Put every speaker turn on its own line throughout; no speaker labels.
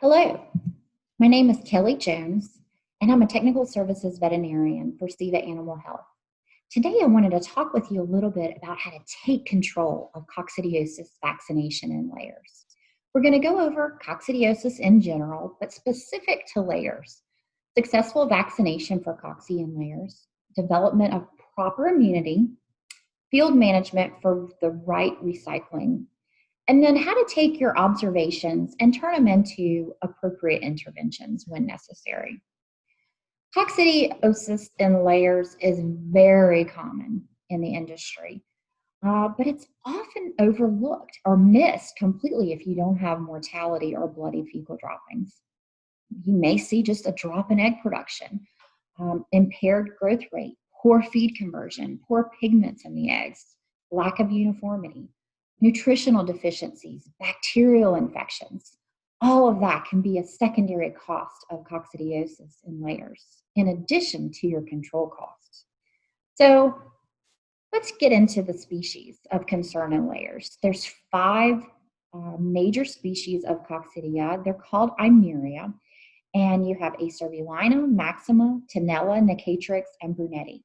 Hello, my name is Kelli Jones, and I'm a technical services veterinarian for Ceva Animal Health. Today, I wanted to talk with you a little bit about how to take control of coccidiosis vaccination in layers. We're going to go over coccidiosis in general, but specific to layers, successful vaccination for cocci in layers, development of proper immunity, field management for the right recycling, and then how to take your observations and turn them into appropriate interventions when necessary. Coccidiosis in layers is very common in the industry, but it's often overlooked or missed completely if you don't have mortality or bloody fecal droppings. You may see just a drop in egg production, impaired growth rate, poor feed conversion, poor pigments in the eggs, lack of uniformity, nutritional deficiencies, bacterial infections. All of that can be a secondary cost of coccidiosis in layers, in addition to your control costs. So let's get into the species of concern in layers. There's five major species of coccidia. They're called Eimeria, and you have Acervulina, Maxima, Tenella, Nicatrix, and Brunetti.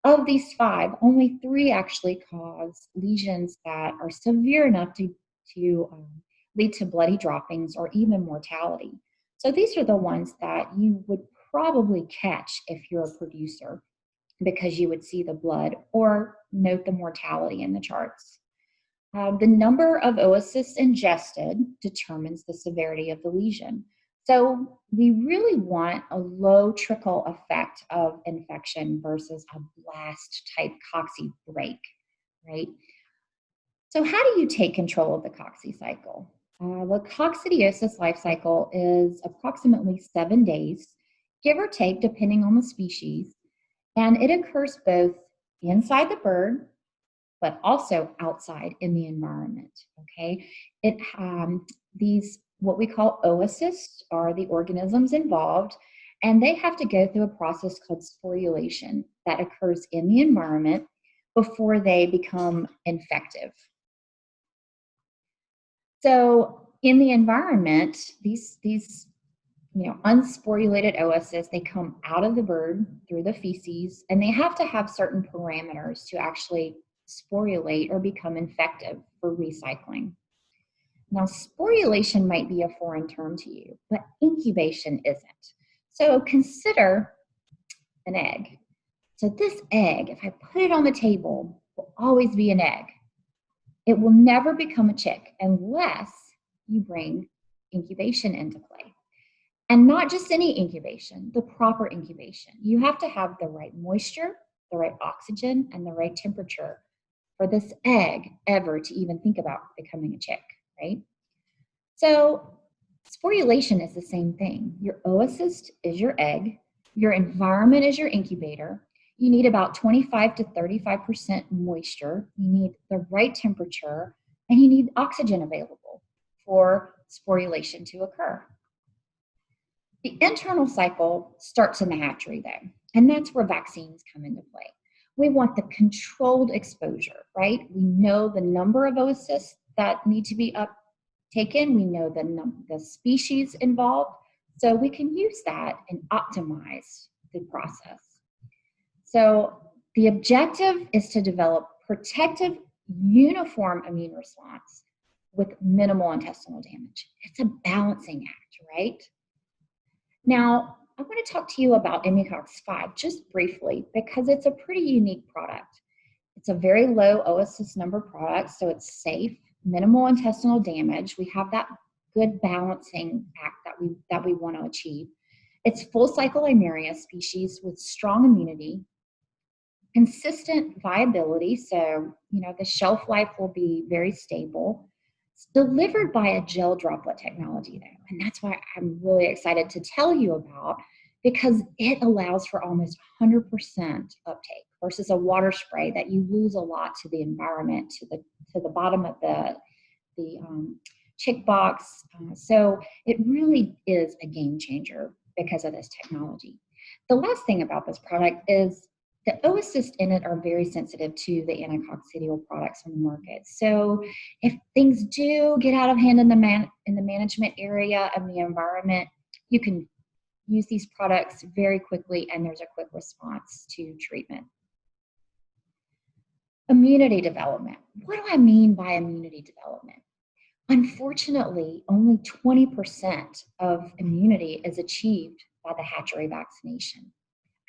Of these five, only three actually cause lesions that are severe enough to lead to bloody droppings or even mortality. So these are the ones that you would probably catch if you're a producer, because you would see the blood or note the mortality in the charts. The number of oocysts ingested determines the severity of the lesion. So we really want a low trickle effect of infection versus a blast type cocci break, right? So how do you take control of the cocci cycle? The coccidiosis life cycle is approximately 7 days, give or take, depending on the species, and it occurs both inside the bird, but also outside in the environment, okay? These, what we call oocysts, are the organisms involved, and they have to go through a process called sporulation that occurs in the environment before they become infective. So in the environment, these unsporulated oocysts, they come out of the bird through the feces, and they have to have certain parameters to actually sporulate or become infective for recycling. Now, sporulation might be a foreign term to you, but incubation isn't. So consider an egg. So this egg, if I put it on the table, will always be an egg. It will never become a chick unless you bring incubation into play. And not just any incubation, the proper incubation. You have to have the right moisture, the right oxygen, and the right temperature for this egg ever to even think about becoming a chick, right? So sporulation is the same thing. Your oocyst is your egg, your environment is your incubator. You need about 25 to 35% moisture, you need the right temperature, and you need oxygen available for sporulation to occur. The internal cycle starts in the hatchery though, and that's where vaccines come into play. We want the controlled exposure, right? We know the number of oocysts that need to be uptaken. We know the species involved, so we can use that and optimize the process. So the objective is to develop protective, uniform immune response with minimal intestinal damage. It's a balancing act, right? Now, I want to talk to you about Immucox 5 just briefly because it's a pretty unique product. It's a very low oocyst number product, so it's safe, minimal intestinal damage. We have that good balancing act that we want to achieve. It's full cycle Eimeria species with strong immunity, consistent viability, so the shelf life will be very stable. It's delivered by a gel droplet technology though, and that's why I'm really excited to tell you about, because it allows for almost 100% uptake versus a water spray that you lose a lot to the environment, to the bottom of the chick box. So it really is a game changer because of this technology. The last thing about this product is the oocysts in it are very sensitive to the anticoccidial products on the market. So if things do get out of hand in the management area of the environment, you can use these products very quickly, and there's a quick response to treatment. Immunity development. What do I mean by immunity development? Unfortunately, only 20% of immunity is achieved by the hatchery vaccination.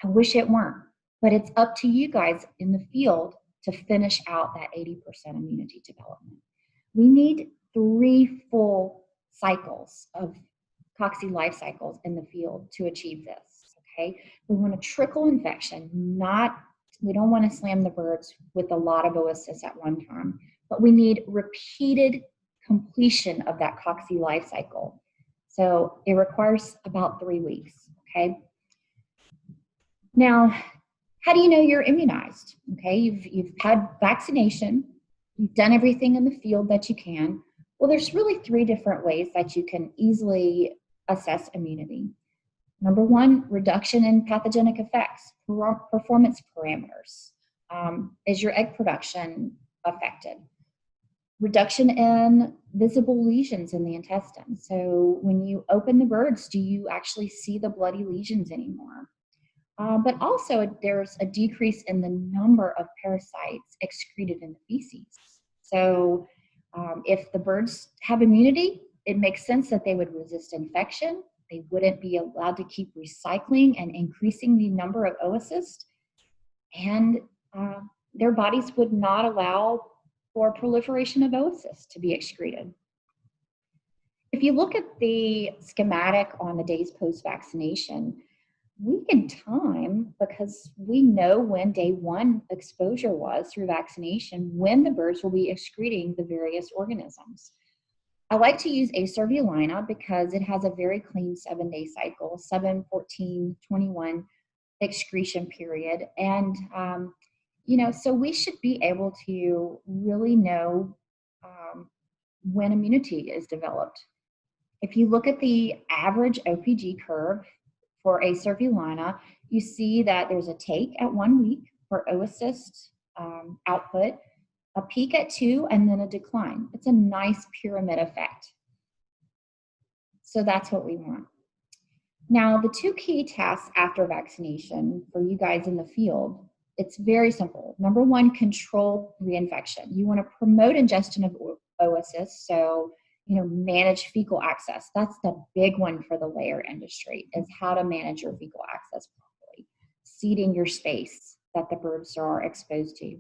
I wish it weren't, but it's up to you guys in the field to finish out that 80% immunity development. We need 3 full cycles of cocci life cycles in the field to achieve this, okay? We want a trickle infection, we don't want to slam the birds with a lot of oocysts at one time, but we need repeated completion of that cocci life cycle. So it requires about 3 weeks, okay? Now, how do you know you're immunized? Okay, you've had vaccination, you've done everything in the field that you can. Well, there's really 3 different ways that you can easily assess immunity. Number 1, reduction in pathogenic effects, performance parameters. Is your egg production affected? Reduction in visible lesions in the intestine. So when you open the birds, do you actually see the bloody lesions anymore? But also there's a decrease in the number of parasites excreted in the feces. So if the birds have immunity, it makes sense that they would resist infection. They wouldn't be allowed to keep recycling and increasing the number of oocysts, and their bodies would not allow for proliferation of oocysts to be excreted. If you look at the schematic on the days post-vaccination, we can time, because we know when day 1 exposure was through vaccination, when the birds will be excreting the various organisms. I like to use Acervulina because it has a very clean 7-day cycle, 7, 14, 21 excretion period. And, so we should be able to really know when immunity is developed. If you look at the average OPG curve for Acervulina, you see that there's a take at 1 week for oocyst output, a peak at 2, and then a decline. It's a nice pyramid effect. So that's what we want. Now, the 2 key tasks after vaccination for you guys in the field, it's very simple. Number 1, control reinfection. You want to promote ingestion of oocysts, so manage fecal access. That's the big one for the layer industry, is how to manage your fecal access properly, seeding your space that the birds are exposed to.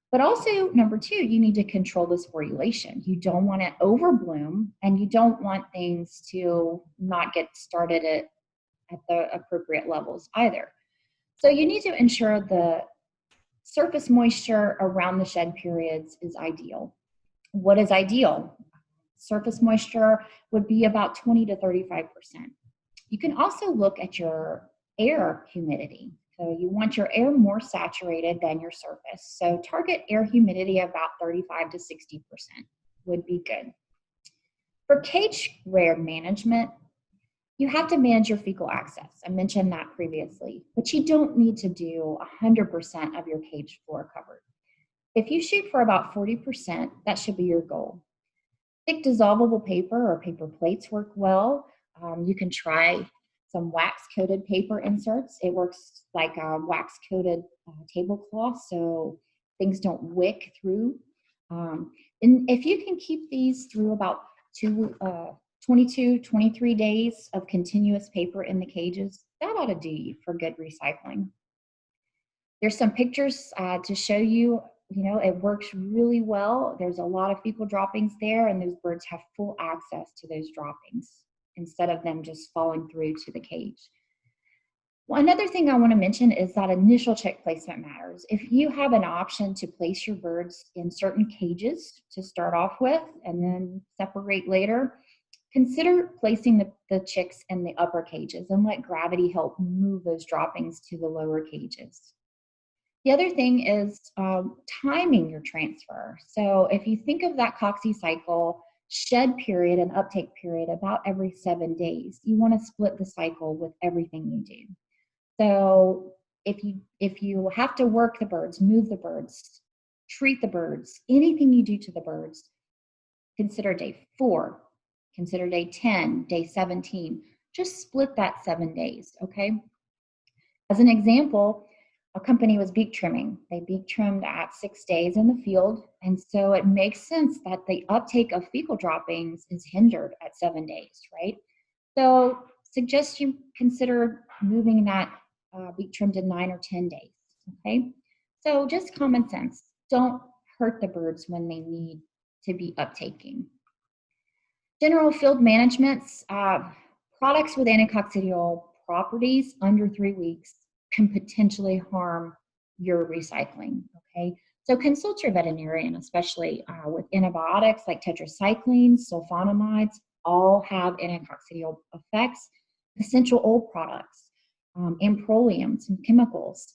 But also, number 2, you need to control the sporulation. You don't want it overbloom, and you don't want things to not get started at the appropriate levels either. So you need to ensure the surface moisture around the shed periods is ideal. What is ideal? Surface moisture would be about 20 to 35%. You can also look at your air humidity. So you want your air more saturated than your surface. So target air humidity about 35 to 60% would be good. For cage rear management, you have to manage your fecal access. I mentioned that previously, but you don't need to do 100% of your cage floor covered. If you shoot for about 40%, that should be your goal. Thick dissolvable paper or paper plates work well. You can try some wax-coated paper inserts. It works like a wax-coated tablecloth, so things don't wick through. And if you can keep these through about 22, 23 days of continuous paper in the cages, that ought to do you for good recycling. There's some pictures to show you, it works really well. There's a lot of fecal droppings there, and those birds have full access to those droppings instead of them just falling through to the cage. Well, another thing I want to mention is that initial chick placement matters. If you have an option to place your birds in certain cages to start off with and then separate later, consider placing the chicks in the upper cages and let gravity help move those droppings to the lower cages. The other thing is timing your transfer. So if you think of that cocci cycle, shed period and uptake period about every 7 days, you want to split the cycle with everything you do. So if you have to work the birds, move the birds, treat the birds, anything you do to the birds, consider day 4, consider day 10, day 17. Just split that 7 days, okay? As an example, a company was beak trimming. They beak trimmed at 6 days in the field, and so it makes sense that the uptake of fecal droppings is hindered at 7 days, right? So suggest you consider moving that beak trim to 9 or 10 days, okay? So just common sense. Don't hurt the birds when they need to be uptaking. General field managements, products with anticoccidial properties under 3 weeks can potentially harm your recycling, okay? So consult your veterinarian, especially with antibiotics like tetracyclines, sulfonamides, all have anticoccidial effects. Essential oil products, amprolium, some chemicals.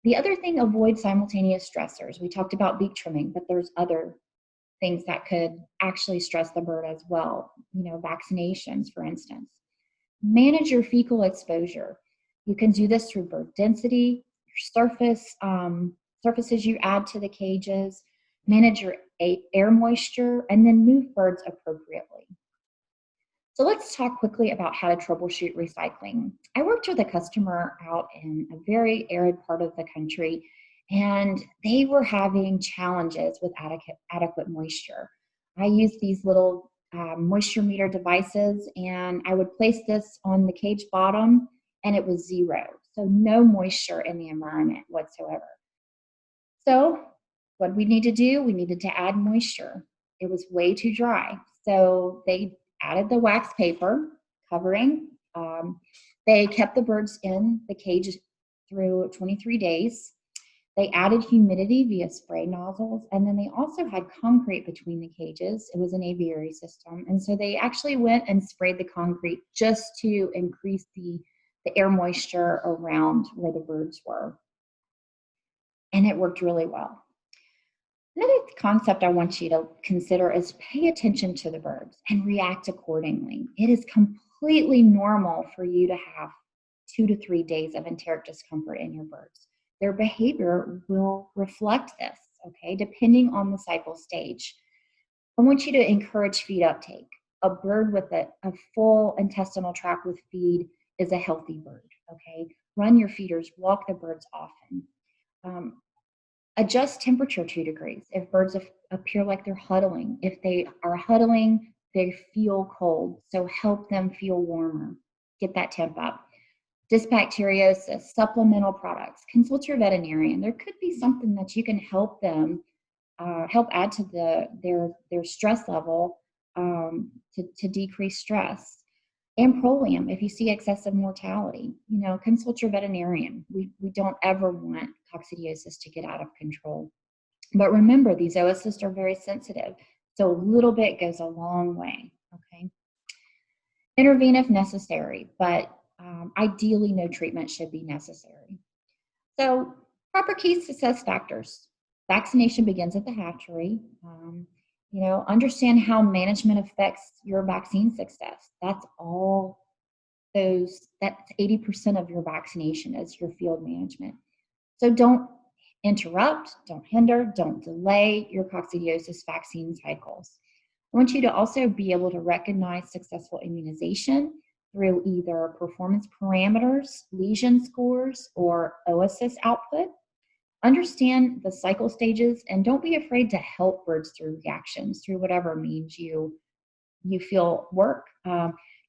The other thing, avoid simultaneous stressors. We talked about beak trimming, but there's other things that could actually stress the bird as well. You know, vaccinations, for instance. Manage your fecal exposure. You can do this through bird density, your surfaces you add to the cages, manage your air moisture, and then move birds appropriately. So let's talk quickly about how to troubleshoot recycling. I worked with a customer out in a very arid part of the country, and they were having challenges with adequate moisture. I used these little moisture meter devices, and I would place this on the cage bottom, and it was 0. So no moisture in the environment whatsoever. So what we need to do, we needed to add moisture. It was way too dry. So they added the wax paper covering. They kept the birds in the cage through 23 days. They added humidity via spray nozzles, and then they also had concrete between the cages. It was an aviary system. And so they actually went and sprayed the concrete just to increase the air moisture around where the birds were. And it worked really well. Another concept I want you to consider is pay attention to the birds and react accordingly. It is completely normal for you to have 2 to 3 days of enteric discomfort in your birds. Their behavior will reflect this, okay, depending on the cycle stage. I want you to encourage feed uptake. A bird with a full intestinal tract with feed is a healthy bird, okay? Run your feeders, walk the birds often. Adjust temperature 2 degrees. If birds appear like they're huddling, if they are huddling, they feel cold, so help them feel warmer. Get that temp up. Dysbacteriosis, supplemental products. Consult your veterinarian. There could be something that you can help them, help add to their stress level to decrease stress. Amprolium, if you see excessive mortality, consult your veterinarian. We don't ever want coccidiosis to get out of control. But remember, these oocysts are very sensitive, so a little bit goes a long way, okay? Intervene if necessary, but ideally no treatment should be necessary. So proper key success factors. Vaccination begins at the hatchery. Understand how management affects your vaccine success. That's 80% of your vaccination is your field management. So don't interrupt, don't hinder, don't delay your coccidiosis vaccine cycles. I want you to also be able to recognize successful immunization through either performance parameters, lesion scores, or oocyst output. Understand the cycle stages, and don't be afraid to help birds through reactions, through whatever means you feel work.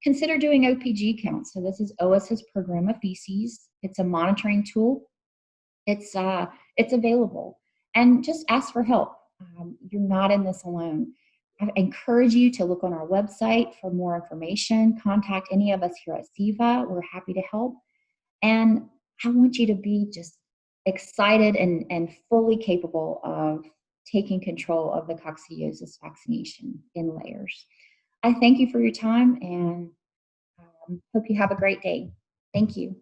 Consider doing OPG counts. So this is oocyst per gram of feces. It's a monitoring tool. It's available, and just ask for help. You're not in this alone. I encourage you to look on our website for more information. Contact any of us here at Ceva. We're happy to help. And I want you to be just excited and fully capable of taking control of the coccidiosis vaccination in layers. I thank you for your time, and hope you have a great day. Thank you.